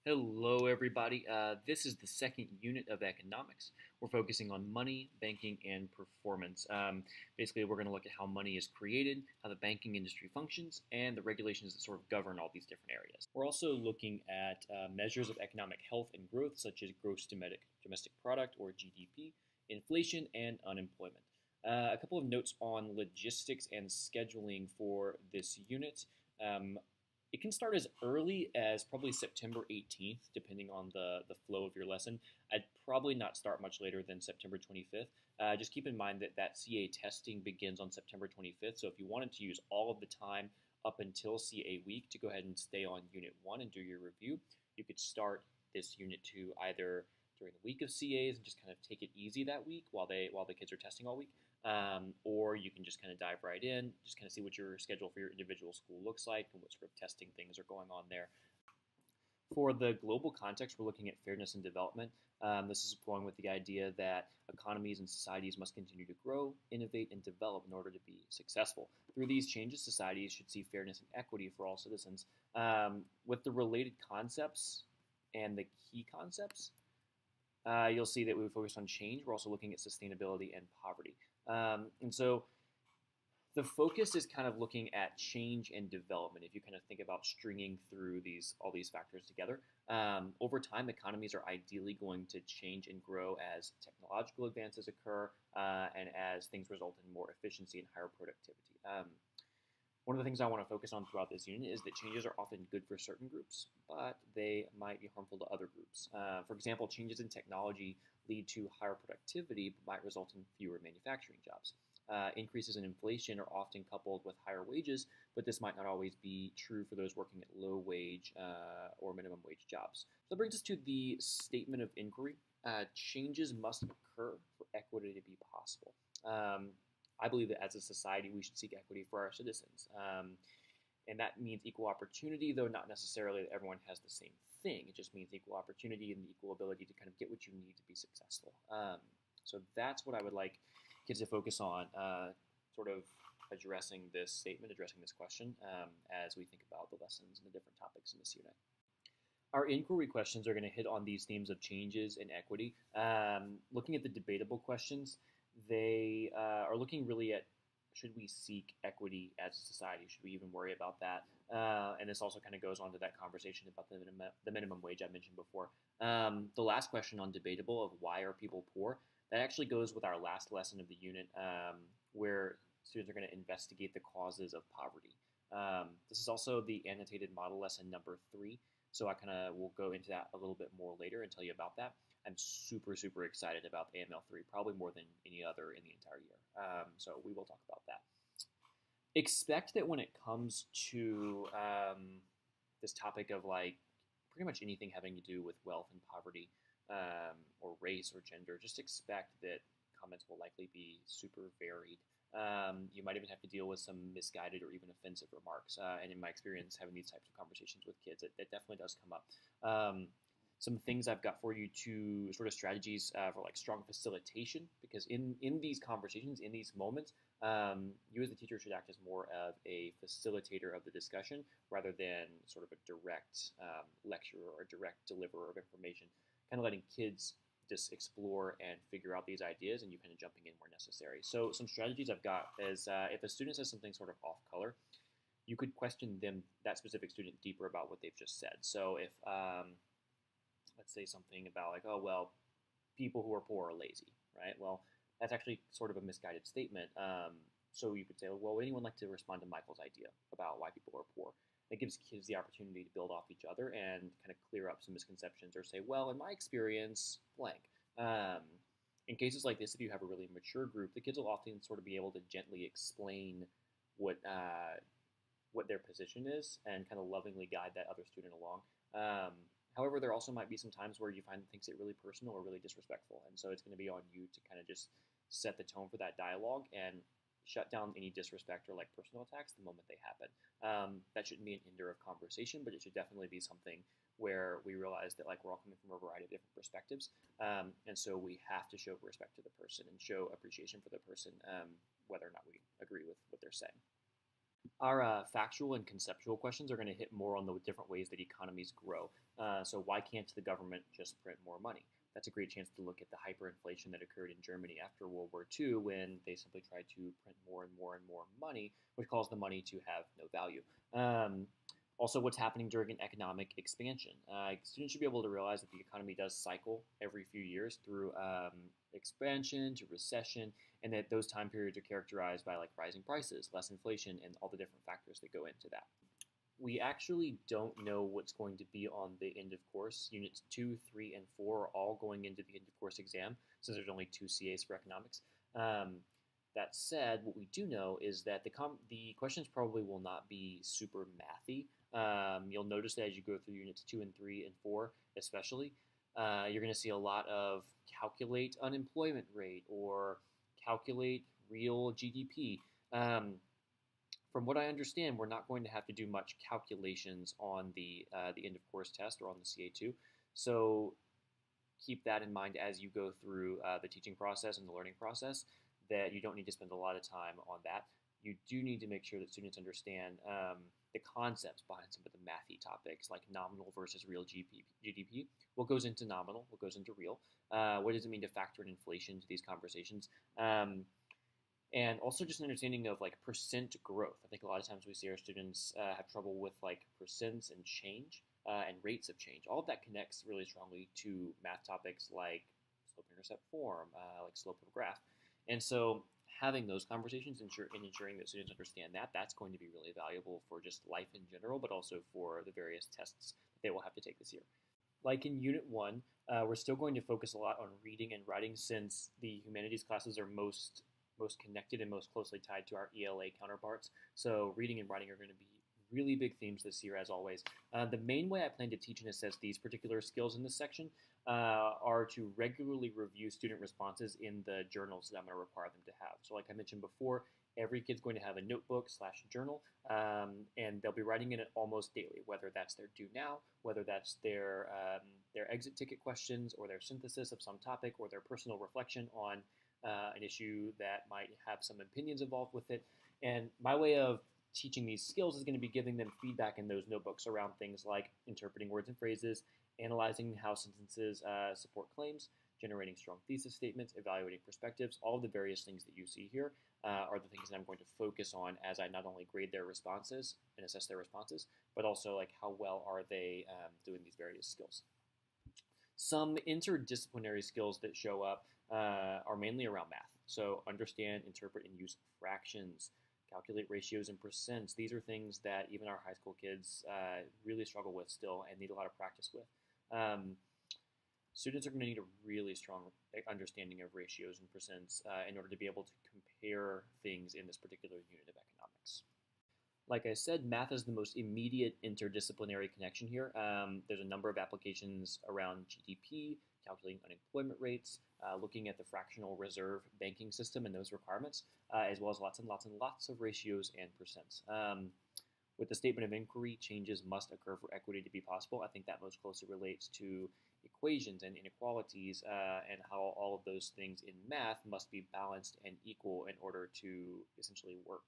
Hello, everybody. This is the second unit of economics. We're focusing on money, banking, and performance. Basically, we're going to look at how money is created, how the banking industry functions, and the regulations that sort of govern all these different areas. We're also looking at measures of economic health and growth, such as gross domestic product, or GDP, inflation, and unemployment. A couple of notes on logistics and scheduling for this unit. Um, it can start as early as probably September 18th, depending on the flow of your lesson. I'd probably not start much later than September 25th. Just keep in mind that CA testing begins on September 25th. So if you wanted to use all of the time up until CA week to go ahead and stay on Unit 1 and do your review, you could start this Unit 2 either during the week of CAs and just kind of take it easy that week while the kids are testing all week, or you can just kind of dive right in, just kind of see what your schedule for your individual school looks like and what sort of testing things are going on there. For the global context, we're looking at fairness and development. This is going with the idea that economies and societies must continue to grow, innovate, and develop in order to be successful. Through these changes, societies should see fairness and equity for all citizens. With the related concepts and the key concepts, you'll see that we focus on change. We're also looking at sustainability and poverty. And so the focus is kind of looking at change and development. If you kind of think about stringing through all these factors together, over time, economies are ideally going to change and grow as technological advances occur and as things result in more efficiency and higher productivity. One of the things I want to focus on throughout this unit is that changes are often good for certain groups, but they might be harmful to other groups. For example, changes in technology lead to higher productivity, but might result in fewer manufacturing jobs. Increases in inflation are often coupled with higher wages, but this might not always be true for those working at low wage or minimum wage jobs. So that brings us to the statement of inquiry. Changes must occur for equity to be possible. I believe that as a society, we should seek equity for our citizens. And that means equal opportunity, though not necessarily that everyone has the same thing. It just means equal opportunity and the equal ability to kind of get what you need to be successful. So that's what I would like kids to focus on, sort of addressing this statement, addressing this question as we think about the lessons and the different topics in this unit. Our inquiry questions are going to hit on these themes of changes and equity. Looking at the debatable questions, they are looking really at, should we seek equity as a society? Should we even worry about that? And this also kind of goes on to that conversation about the minimum wage I mentioned before. The last question on debatable of why are people poor, that actually goes with our last lesson of the unit, where students are going to investigate the causes of poverty. This is also the annotated model lesson number 3. So I kind of will go into that a little bit more later and tell you about that. I'm super, super excited about AML3, probably more than any other in the entire year. So we will talk about that. Expect that when it comes to this topic of like pretty much anything having to do with wealth and poverty or race or gender, just expect that comments will likely be super varied. You might even have to deal with some misguided or even offensive remarks. And in my experience, having these types of conversations with kids, it definitely does come up. Some things I've got for you to sort of strategies for like strong facilitation, because in these conversations, in these moments, you as the teacher should act as more of a facilitator of the discussion rather than sort of a direct lecturer or direct deliverer of information, kind of letting kids just explore and figure out these ideas and you kind of jumping in where necessary. So some strategies I've got is if a student says something sort of off color, you could question that specific student deeper about what they've just said. So if let's say something about like, oh, well, people who are poor are lazy, right? Well, that's actually sort of a misguided statement. So you could say, well, would anyone like to respond to Michael's idea about why people are poor? It gives kids the opportunity to build off each other and kind of clear up some misconceptions or say, well, in my experience, blank. In cases like this, if you have a really mature group, the kids will often sort of be able to gently explain what their position is and kind of lovingly guide that other student along. However, there also might be some times where you find things get really personal or really disrespectful. And so it's going to be on you to kind of just set the tone for that dialogue and shut down any disrespect or like personal attacks the moment they happen. That shouldn't be an ender of conversation, but it should definitely be something where we realize that like we're all coming from a variety of different perspectives. And so we have to show respect to the person and show appreciation for the person, whether or not we agree with what they're saying. Our factual and conceptual questions are going to hit more on the different ways that economies grow. So why can't the government just print more money? That's a great chance to look at the hyperinflation that occurred in Germany after World War II when they simply tried to print more and more and more money, which caused the money to have no value. Also, what's happening during an economic expansion. Students should be able to realize that the economy does cycle every few years through expansion to recession, and that those time periods are characterized by like rising prices, less inflation, and all the different factors that go into that. We actually don't know what's going to be on the end of course. Units 2, 3, and 4 are all going into the end of course exam since there's only 2 CAs for economics. That said, what we do know is that the questions probably will not be super mathy. You'll notice that as you go through units 2 and 3 and 4, especially, you're going to see a lot of calculate unemployment rate or calculate real GDP. From what I understand, we're not going to have to do much calculations on the end of course test or on the CA2. So keep that in mind as you go through the teaching process and the learning process, that you don't need to spend a lot of time on that. You do need to make sure that students understand the concepts behind some of the mathy topics, like nominal versus real GDP. What goes into nominal? What goes into real? What does it mean to factor in inflation into these conversations? And also just an understanding of like percent growth. I think a lot of times we see our students have trouble with like percents and change and rates of change. All of that connects really strongly to math topics like slope-intercept form, like slope of a graph. And so having those conversations and ensuring that students understand that, that's going to be really valuable for just life in general, but also for the various tests that they will have to take this year. Like in Unit 1, we're still going to focus a lot on reading and writing since the humanities classes are most connected and most closely tied to our ELA counterparts. So reading and writing are going to be really big themes this year, as always. The main way I plan to teach and assess these particular skills in this section are to regularly review student responses in the journals that I'm going to require them to have. So like I mentioned before, every kid's going to have a notebook / journal, and they'll be writing in it almost daily, whether that's their due now, whether that's their exit ticket questions or their synthesis of some topic or their personal reflection on an issue that might have some opinions involved with it. And my way of teaching these skills is going to be giving them feedback in those notebooks around things like interpreting words and phrases, analyzing how sentences support claims, generating strong thesis statements, evaluating perspectives. All of the various things that you see here are the things that I'm going to focus on as I not only grade their responses and assess their responses, but also like how well are they doing these various skills. Some interdisciplinary skills that show up are mainly around math. So understand, interpret, and use fractions, calculate ratios and percents. These are things that even our high school kids really struggle with still and need a lot of practice with. Students are going to need a really strong understanding of ratios and percents in order to be able to compare things in this particular unit of economics. Like I said, math is the most immediate interdisciplinary connection here. There's a number of applications around GDP, calculating unemployment rates, looking at the fractional reserve banking system and those requirements, as well as lots and lots and lots of ratios and percents. With the statement of inquiry, changes must occur for equity to be possible. I think that most closely relates to equations and inequalities and how all of those things in math must be balanced and equal in order to essentially work.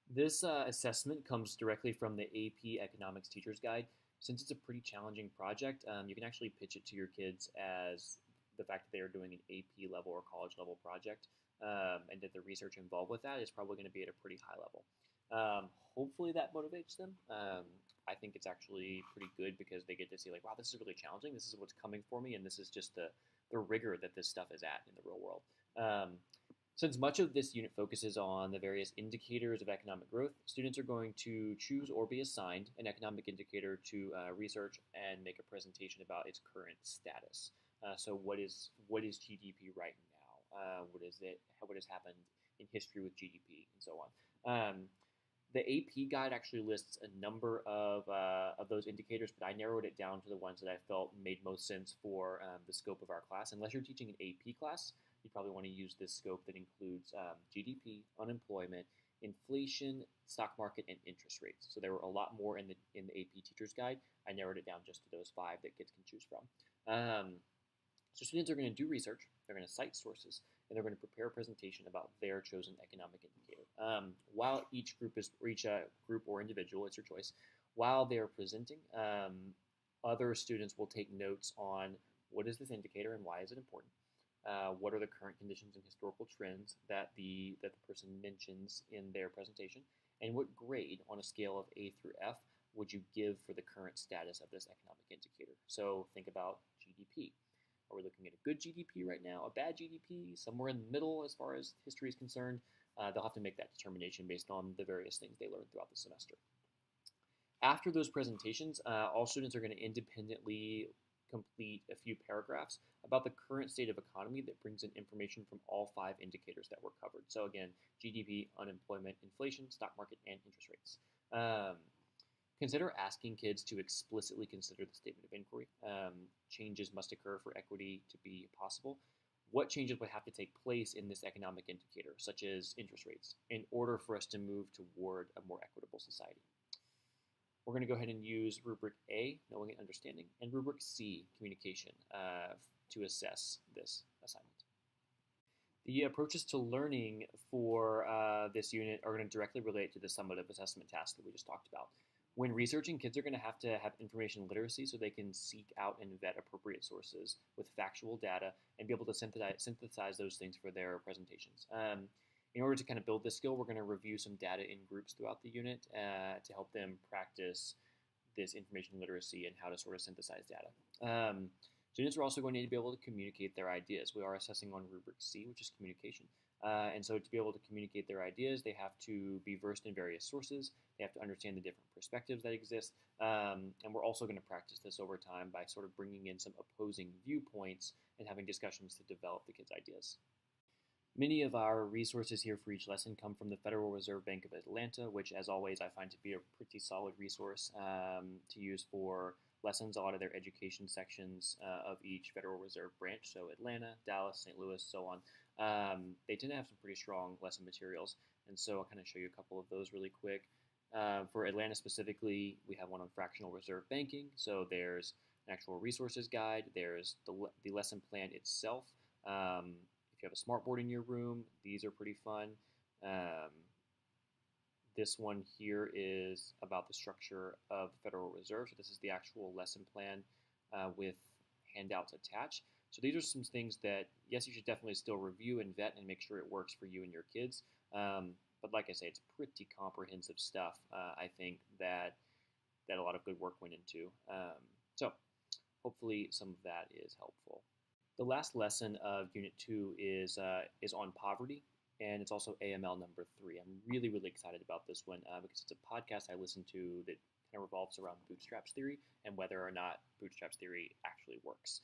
This assessment comes directly from the AP Economics Teacher's Guide. Since it's a pretty challenging project, you can actually pitch it to your kids as the fact that they are doing an AP level or college level project, and that the research involved with that is probably going to be at a pretty high level. Hopefully that motivates them. I think it's actually pretty good because they get to see like, wow, this is really challenging. This is what's coming for me, and this is just the rigor that this stuff is at in the real world. Since much of this unit focuses on the various indicators of economic growth, students are going to choose or be assigned an economic indicator to research and make a presentation about its current status. So what is GDP right now? What has happened in history with GDP and so on. The AP guide actually lists a number of those indicators, but I narrowed it down to the ones that I felt made most sense for the scope of our class. Unless you're teaching an AP class, you probably want to use this scope that includes GDP, unemployment, inflation, stock market, and interest rates. So there were a lot more in the AP Teacher's Guide. I narrowed it down just to those 5 that kids can choose from. So students are going to do research, they're going to cite sources, and they're going to prepare a presentation about their chosen economic indicator. While each group group or individual, it's your choice, while they're presenting, other students will take notes on what is this indicator and why is it important. What are the current conditions and historical trends that the person mentions in their presentation, and what grade on a scale of A through F would you give for the current status of this economic indicator? So think about GDP. Are we looking at a good GDP right now, a bad GDP, somewhere in the middle as far as history is concerned? They'll have to make that determination based on the various things they learned throughout the semester. After those presentations, all students are going to independently complete a few paragraphs about the current state of economy that brings in information from all 5 indicators that were covered. So again, GDP, unemployment, inflation, stock market, and interest rates. Consider asking kids to explicitly consider the statement of inquiry. Changes must occur for equity to be possible. What changes would have to take place in this economic indicator, such as interest rates, in order for us to move toward a more equitable society? We're going to go ahead and use rubric A, knowing and understanding, and rubric C, communication, to assess this assignment. The approaches to learning for this unit are going to directly relate to the summative assessment task that we just talked about. When researching, kids are going to have information literacy so they can seek out and vet appropriate sources with factual data and be able to synthesize those things for their presentations. In order to kind of build this skill, we're going to review some data in groups throughout the unit to help them practice this information literacy and how to sort of synthesize data. Students are also going to need to be able to communicate their ideas. We are assessing on rubric C, which is communication. And so to be able to communicate their ideas, they have to be versed in various sources. They have to understand the different perspectives that exist. And we're also going to practice this over time by sort of bringing in some opposing viewpoints and having discussions to develop the kids' ideas. Many of our resources here for each lesson come from the Federal Reserve Bank of Atlanta, which, as always, I find to be a pretty solid resource to use for lessons. A lot of their education sections of each Federal Reserve branch, so Atlanta, Dallas, St. Louis, so on, they tend to have some pretty strong lesson materials, and so I'll kind of show you a couple of those really quick. For Atlanta specifically, we have one on fractional reserve banking, so there's an actual resources guide, there's the lesson plan itself. If you have a smartboard in your room, these are pretty fun. This one here is about the structure of the Federal Reserve. So this is the actual lesson plan with handouts attached. So these are some things that, yes, you should definitely still review and vet and make sure it works for you and your kids. But like I say, it's pretty comprehensive stuff, I think, that a lot of good work went into. So hopefully some of that is helpful. The last lesson of Unit 2 is on poverty, and it's also AML number 3. I'm really, really excited about this one because it's a podcast I listen to that kind of revolves around bootstraps theory and whether or not bootstraps theory actually works.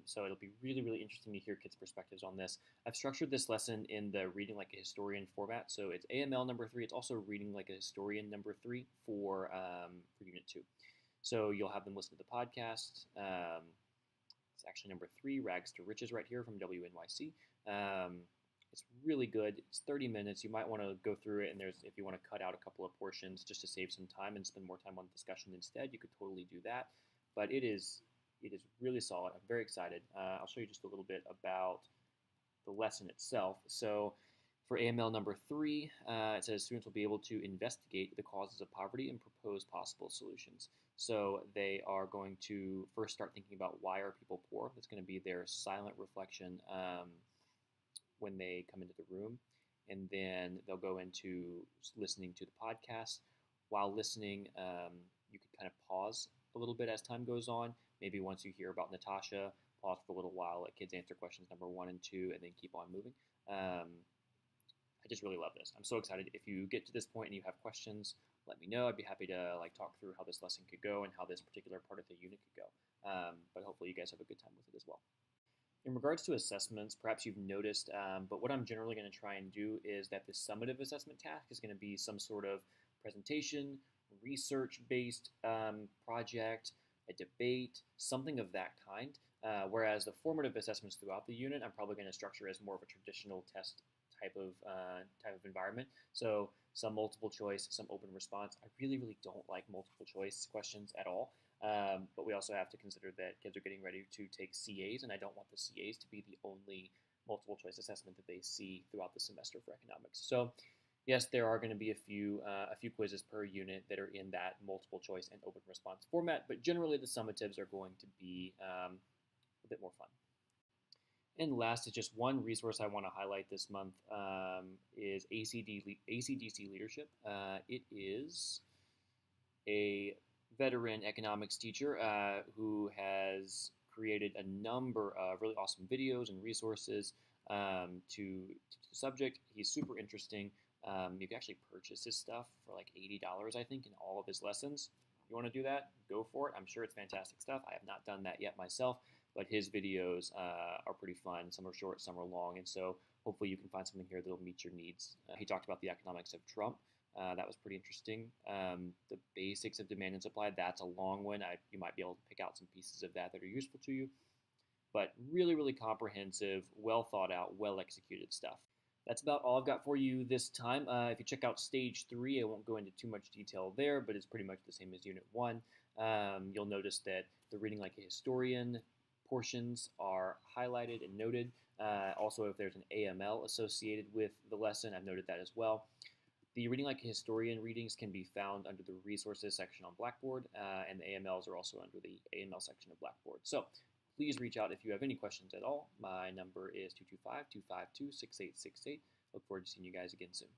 So it'll be really, really interesting to hear kids' perspectives on this. I've structured this lesson in the reading like a historian format, so it's AML number 3. It's also reading like a historian number 3 for Unit 2. So you'll have them listen to the podcast. It's actually number 3, Rags to Riches, right here from WNYC. It's really good. It's 30 minutes. You might want to go through it, and if you want to cut out a couple of portions just to save some time and spend more time on discussion instead, you could totally do that. But it is really solid. I'm very excited. I'll show you just a little bit about the lesson itself. So for AML number 3, it says students will be able to investigate the causes of poverty and propose possible solutions. So they are going to first start thinking about why are people poor. That's going to be their silent reflection when they come into the room. And then they'll go into listening to the podcast. While listening, you could kind of pause a little bit as time goes on. Maybe once you hear about Natasha, pause for a little while, let kids answer questions number 1 and 2, and then keep on moving. I just really love this. I'm so excited. If you get to this point and you have questions, let me know. I'd be happy to talk through how this lesson could go and how this particular part of the unit could go. But hopefully you guys have a good time with it as well. In regards to assessments, perhaps you've noticed, but what I'm generally going to try and do is that the summative assessment task is going to be some sort of presentation, research-based project, a debate, something of that kind. Whereas the formative assessments throughout the unit, I'm probably going to structure as more of a traditional test type of environment. So some multiple choice, some open response. I really, really don't like multiple choice questions at all. But we also have to consider that kids are getting ready to take CAs, and I don't want the CAs to be the only multiple choice assessment that they see throughout the semester for economics. So yes, there are going to be a few quizzes per unit that are in that multiple choice and open response format, but generally the summatives are going to be a bit more fun. And last is just one resource I want to highlight this month is ACDC Leadership. It is a veteran economics teacher who has created a number of really awesome videos and resources to teach the subject. He's super interesting. You can actually purchase his stuff for like $80, I think, in all of his lessons. You want to do that? Go for it. I'm sure it's fantastic stuff. I have not done that yet myself, but his videos are pretty fun. Some are short, some are long, and so hopefully you can find something here that will meet your needs. He talked about the economics of Trump. That was pretty interesting. The basics of demand and supply, that's a long one. You might be able to pick out some pieces of that are useful to you. But really, really comprehensive, well thought out, well executed stuff. That's about all I've got for you this time. If you check out Stage 3, I won't go into too much detail there, but it's pretty much the same as Unit 1. You'll notice that the Reading Like a Historian portions are highlighted and noted. Also, if there's an AML associated with the lesson, I've noted that as well. The Reading Like a Historian readings can be found under the Resources section on Blackboard, and the AMLs are also under the AML section of Blackboard. So please reach out if you have any questions at all. My number is 225-252-6868. Look forward to seeing you guys again soon.